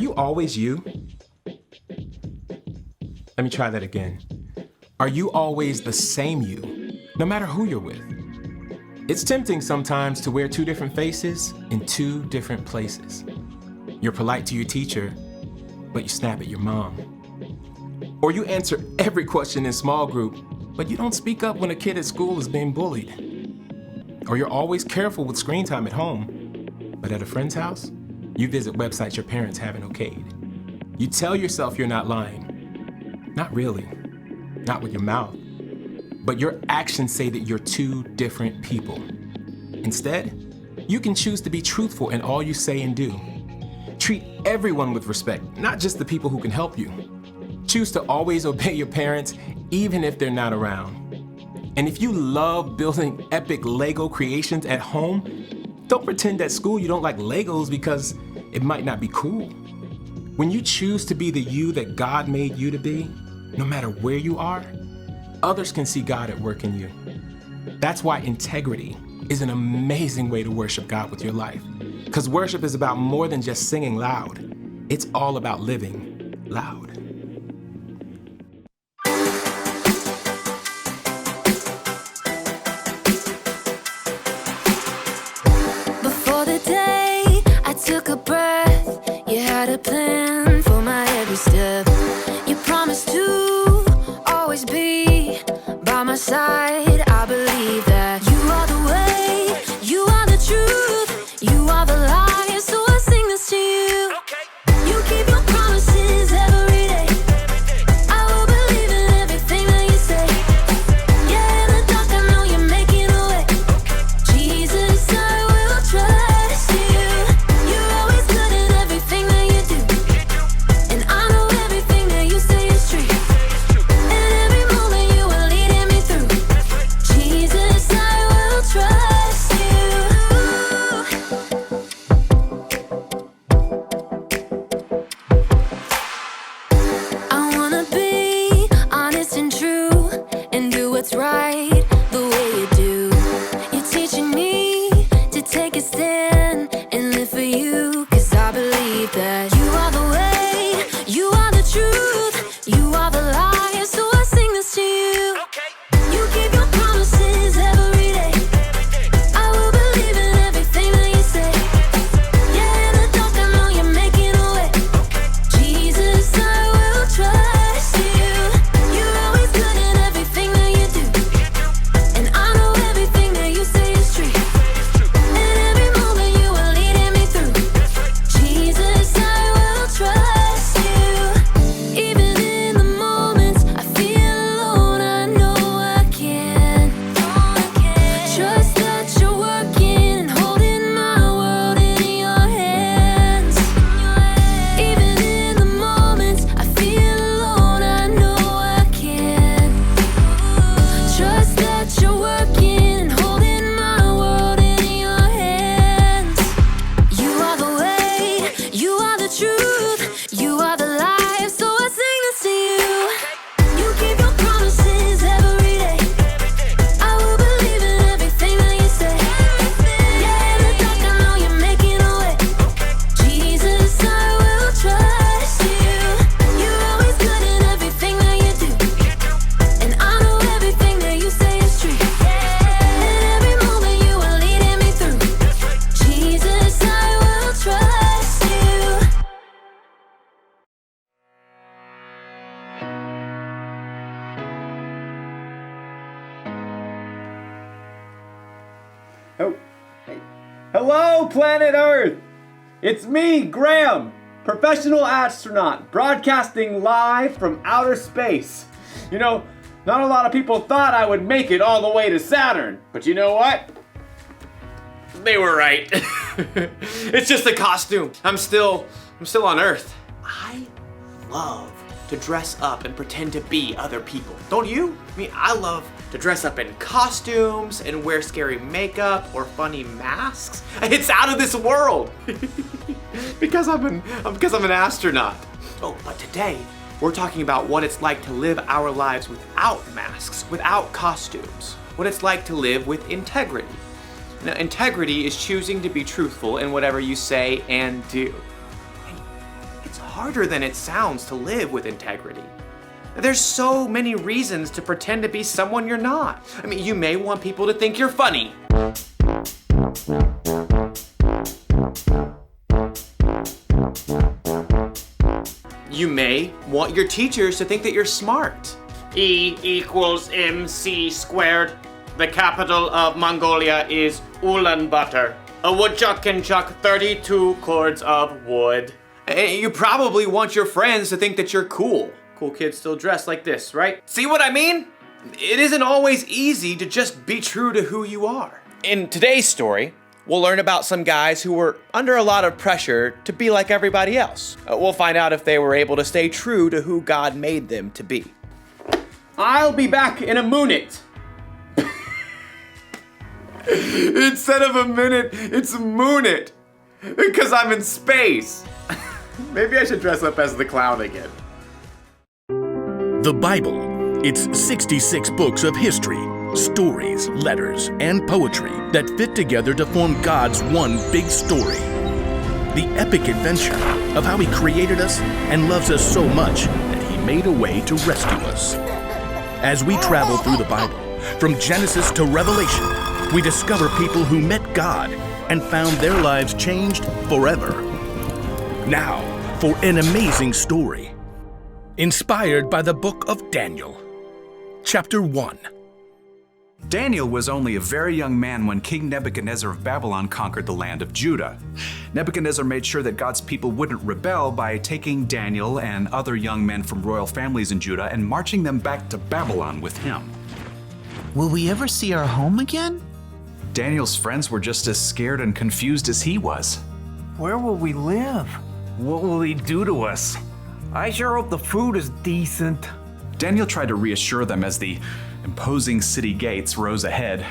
you always you? Let me try that again. Are you always the same you, no matter who you're with? It's tempting sometimes to wear two different faces in two different places. You're polite to your teacher, but you snap at your mom. Or you answer every question in small group, but you don't speak up when a kid at school is being bullied. Or you're always careful with screen time at home, but at a friend's house, you visit websites your parents haven't okayed. You tell yourself you're not lying. Not really. Not with your mouth. But your actions say that you're two different people. Instead, you can choose to be truthful in all you say and do. Treat everyone with respect, not just the people who can help you. Choose to always obey your parents, even if they're not around. And if you love building epic Lego creations at home, don't pretend at school you don't like Legos because it might not be cool. When you choose to be the you that God made you to be, no matter where you are, others can see God at work in you. That's why integrity is an amazing way to worship God with your life. Because worship is about more than just singing loud. It's all about living loud. Before the day I took a breath, you had a plan for my every step. You promised to always be by my side. I believe that you are the way, you are the truth, you are the light, so I sing this to you. You keep your promises every day. I will believe in everything that you say. Yeah, in the dark I know you're making a way. Jesus, I will trust you. You're always good at everything that you do, and I know everything that you say is true. And every moment you are leading me through. Jesus, I will trust you. I wanna be honest and true and do what's right the way you do. You're teaching me to take a stand and live for you, 'cause I believe that you are the way, you are the truth, you are the light, so I sing this to you. You keep your promises every day. I will believe in everything that you say. Yeah, in the dark I know you're making a way. Jesus, I will trust you. You're always good at everything that you do, and I know everything that you say is true. And every moment you are leading me through. Jesus, I will trust you. Even in the moments I feel alone, I know I can trust that you're working and holding my world in your hands. Even in the moments I feel alone, I know I can trust that you're working and holding my world in your hands. You are the way, you are the truth, you are the life, so I sing this to you. You keep your promises every day. I will believe in everything that you say. Yeah, in the dark I know you're making a way. Jesus, I will trust you. You're always good at everything that you do, and I know everything that you say is true. And every moment you are leading me through. Jesus, I will trust you. Oh, hey. Hello, planet Earth! It's me, Graham, professional astronaut, broadcasting live from outer space. You know, not a lot of people thought I would make it all the way to Saturn, but you know what? They were right. It's just a costume. I'm still on Earth. I love to dress up and pretend to be other people. Don't you? I mean, I love to dress up in costumes and wear scary makeup or funny masks. It's out of this world. because I'm an astronaut. Oh, but today we're talking about what it's like to live our lives without masks, without costumes. What it's like to live with integrity. Now, integrity is choosing to be truthful in whatever you say and do. And it's harder than it sounds to live with integrity. There's so many reasons to pretend to be someone you're not. I mean, you may want people to think you're funny. You may want your teachers to think that you're smart. E equals MC squared. The capital of Mongolia is Ulaanbaatar. A woodchuck can chuck 32 cords of wood. And you probably want your friends to think that you're cool. Cool kids still dress like this, right? See what I mean? It isn't always easy to just be true to who you are. In today's story, we'll learn about some guys who were under a lot of pressure to be like everybody else. We'll find out if they were able to stay true to who God made them to be. I'll be back in a minute. Instead of a minute, it's a moonit. Because I'm in space. Maybe I should dress up as the clown again. The Bible. It's 66 books of history, stories, letters, and poetry that fit together to form God's one big story. The epic adventure of how He created us and loves us so much that He made a way to rescue us. As we travel through the Bible, from Genesis to Revelation, we discover people who met God and found their lives changed forever. Now, for an amazing story, inspired by the book of Daniel. Chapter 1. Daniel was only a very young man when King Nebuchadnezzar of Babylon conquered the land of Judah. Nebuchadnezzar made sure that God's people wouldn't rebel by taking Daniel and other young men from royal families in Judah and marching them back to Babylon with him. Will we ever see our home again? Daniel's friends were just as scared and confused as he was. Where will we live? What will he do to us? I sure hope the food is decent. Daniel tried to reassure them as the imposing city gates rose ahead.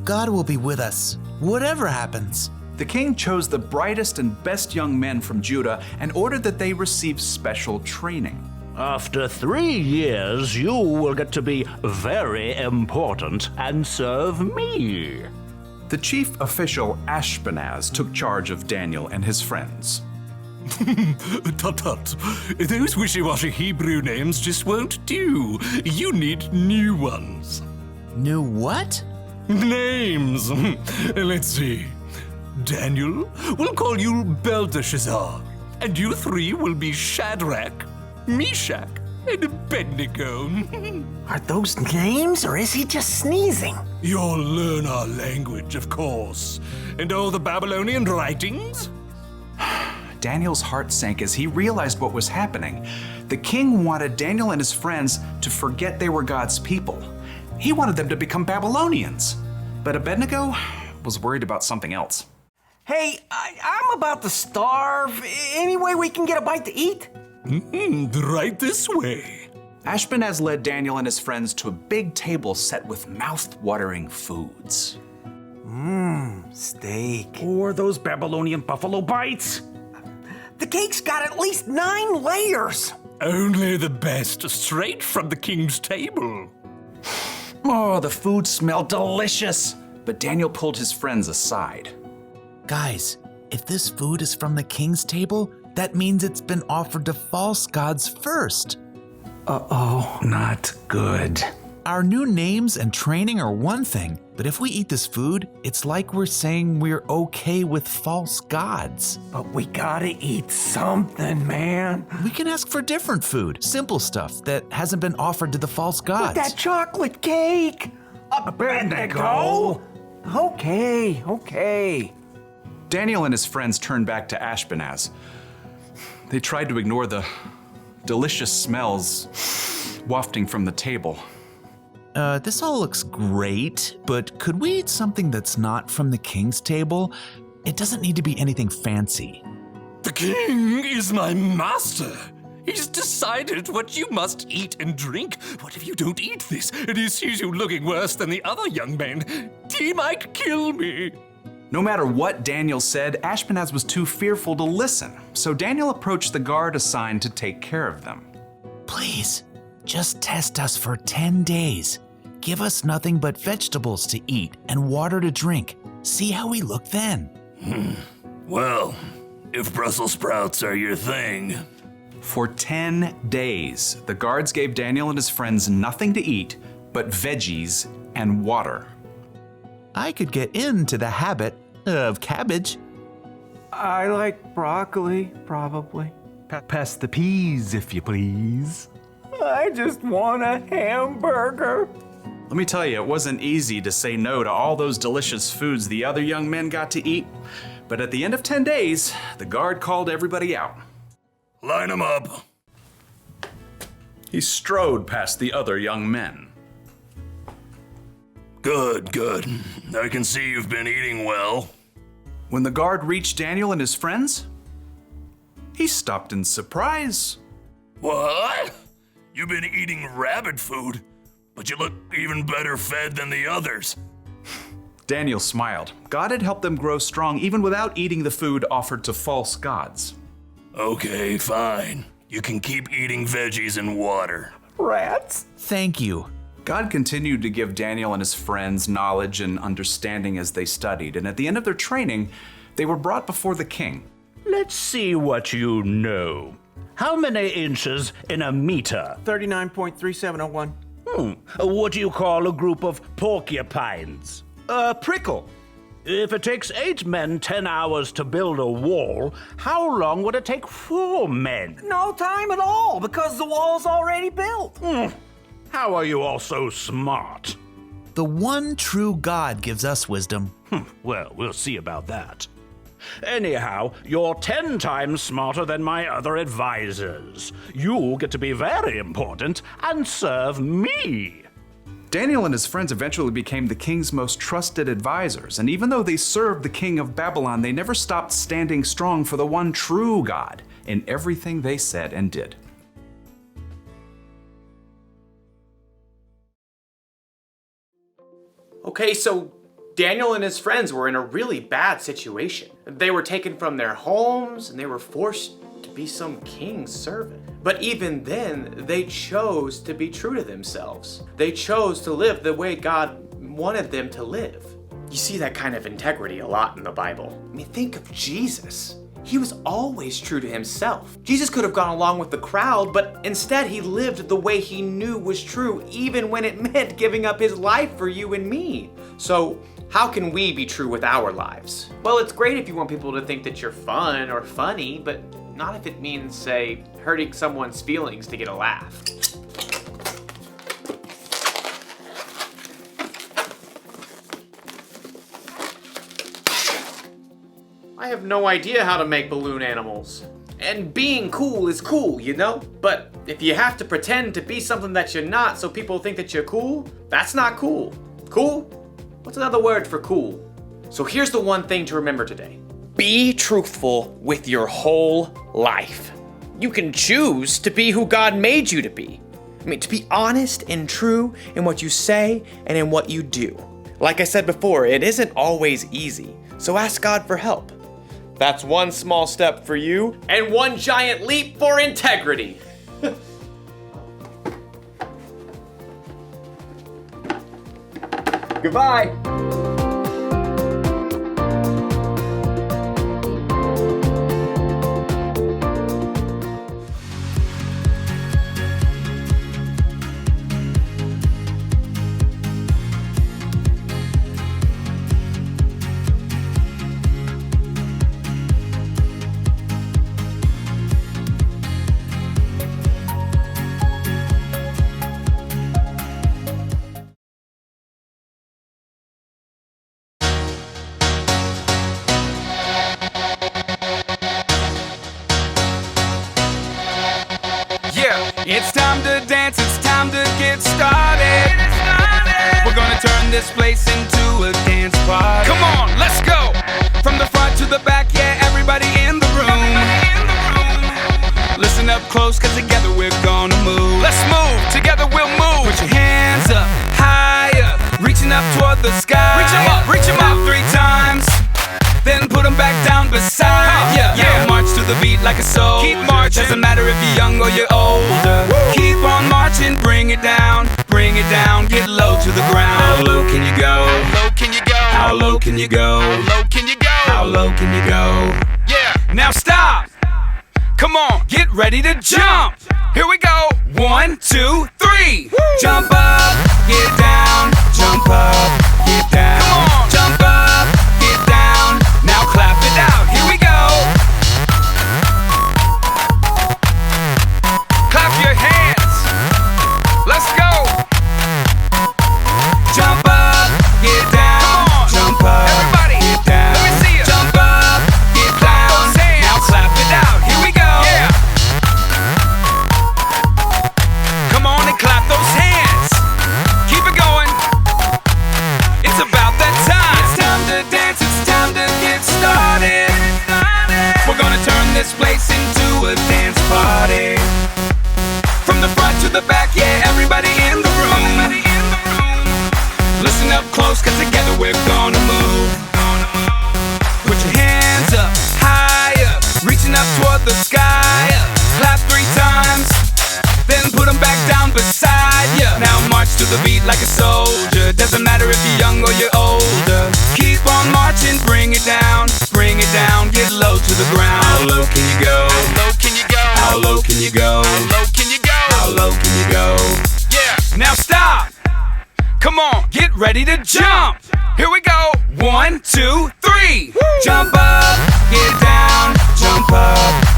God will be with us, whatever happens. The king chose the brightest and best young men from Judah and ordered that they receive special training. After 3 years, you will get to be very important and serve me. The chief official Ashpenaz took charge of Daniel and his friends. Tut-tut. Those wishy-washy Hebrew names just won't do. You need new ones. New what? Names. Let's see. Daniel, we'll call you Belteshazzar. And you three will be Shadrach, Meshach, and Abednego. Are those names, or is he just sneezing? You'll learn our language, of course. And all the Babylonian writings? Daniel's heart sank as he realized what was happening. The king wanted Daniel and his friends to forget they were God's people. He wanted them to become Babylonians. But Abednego was worried about something else. Hey, I'm about to starve. Any way we can get a bite to eat? Right this way. Ashpenaz led Daniel and his friends to a big table set with mouth-watering foods. Steak. Or those Babylonian buffalo bites. The cake's got at least 9 layers. Only the best, straight from the king's table. Oh, the food smelled delicious. But Daniel pulled his friends aside. Guys, if this food is from the king's table, that means it's been offered to false gods first. Uh-oh, not good. Our new names and training are one thing, but if we eat this food, it's like we're saying we're okay with false gods. But we gotta eat something, man. We can ask for different food, simple stuff that hasn't been offered to the false gods. But that chocolate cake! Abednego! Okay. Daniel and his friends turned back to Ashpenaz. They tried to ignore the delicious smells wafting from the table. This all looks great, but could we eat something that's not from the king's table? It doesn't need to be anything fancy. The king is my master. He's decided what you must eat and drink. What if you don't eat this and he sees you looking worse than the other young men? He might kill me. No matter what Daniel said, Ashpenaz was too fearful to listen, so Daniel approached the guard assigned to take care of them. Please, just test us for 10 days. Give us nothing but vegetables to eat and water to drink. See how we look then. Well, if Brussels sprouts are your thing. For 10 days, the guards gave Daniel and his friends nothing to eat but veggies and water. I could get into the habit of cabbage. I like broccoli, probably. Pass the peas, if you please. I just want a hamburger. Let me tell you, it wasn't easy to say no to all those delicious foods the other young men got to eat. But at the end of 10 days, the guard called everybody out. Line 'em up. He strode past the other young men. Good, good. I can see you've been eating well. When the guard reached Daniel and his friends, he stopped in surprise. What? You've been eating rabbit food, but you look even better fed than the others. Daniel smiled. God had helped them grow strong even without eating the food offered to false gods. Okay, fine. You can keep eating veggies and water. Rats? Thank you. God continued to give Daniel and his friends knowledge and understanding as they studied, and at the end of their training, they were brought before the king. Let's see what you know. How many inches in a meter? 39.3701. What do you call a group of porcupines? A prickle. If it takes 8 men 10 hours to build a wall, how long would it take 4 men? No time at all, because the wall's already built. How are you all so smart? The one true God gives us wisdom. Well, we'll see about that. Anyhow, you're 10 times smarter than my other advisors. You get to be very important and serve me. Daniel and his friends eventually became the king's most trusted advisors, and even though they served the king of Babylon, they never stopped standing strong for the one true God in everything they said and did. Okay, so Daniel and his friends were in a really bad situation. They were taken from their homes and they were forced to be some king's servant. But even then, they chose to be true to themselves. They chose to live the way God wanted them to live. You see that kind of integrity a lot in the Bible. I mean, think of Jesus. He was always true to himself. Jesus could have gone along with the crowd, but instead he lived the way he knew was true, even when it meant giving up his life for you and me. So how can we be true with our lives? Well, it's great if you want people to think that you're fun or funny, but not if it means, say, hurting someone's feelings to get a laugh. I have no idea how to make balloon animals. And being cool is cool, you know? But if you have to pretend to be something that you're not so people think that you're cool, that's not cool. Cool? What's another word for cool? So here's the one thing to remember today. Be truthful with your whole life. You can choose to be who God made you to be. I mean, to be honest and true in what you say and in what you do. Like I said before, it isn't always easy, so ask God for help. That's one small step for you and one giant leap for integrity. Goodbye. It's time to dance, it's time to get started. We're gonna turn this place into a dance party. Come on, let's go! From the front to the back, yeah, everybody in the room. Listen up close, cause together we're gonna move. Let's move, together we'll move. Put your hands up, higher, reaching up toward the sky. Reach 'em up 3 times. Then put them back down beside ya. Yeah. March to the beat like a soldier. Keep marching. Doesn't matter if you're young or you're older. Woo. Keep on marching, bring it down, get low to the ground. How low can you go? How low can you go? How low can you go? How low can you go? How low can you go? Yeah. Now stop. Come on, get ready to jump. Here we go. 1, 2, 3. Jump up, get down. Jump up, get down. Come on, jump up, get down. Now clap it out. Here we go. Clap your hands. Let's go. Jump up, get down. Come on, jump up. Everybody, get down. Let me see you. Jump up, get down. Now clap it out. Here we go. Yeah. Come on and clap those hands. Keep it going. It's about that time. It's time to dance. It's time to get started. We're gonna turn this place into a dance party. From the front to the back, yeah, everybody in the room. Listen up close, cause together we're gonna move. Put your hands up, high up, reaching up toward the sky. Clap 3 times, then put them back down beside ya. Now march to the beat like a soldier. Doesn't matter if you're young or you're older. Keep on marching, bring it down, get low to the ground. How low can you go? How low can you go? How low can you go? How low can you go? How low can you go? Yeah, now stop. Come on, get ready to jump. Here we go. 1, 2, 3. Jump up, get down, jump up.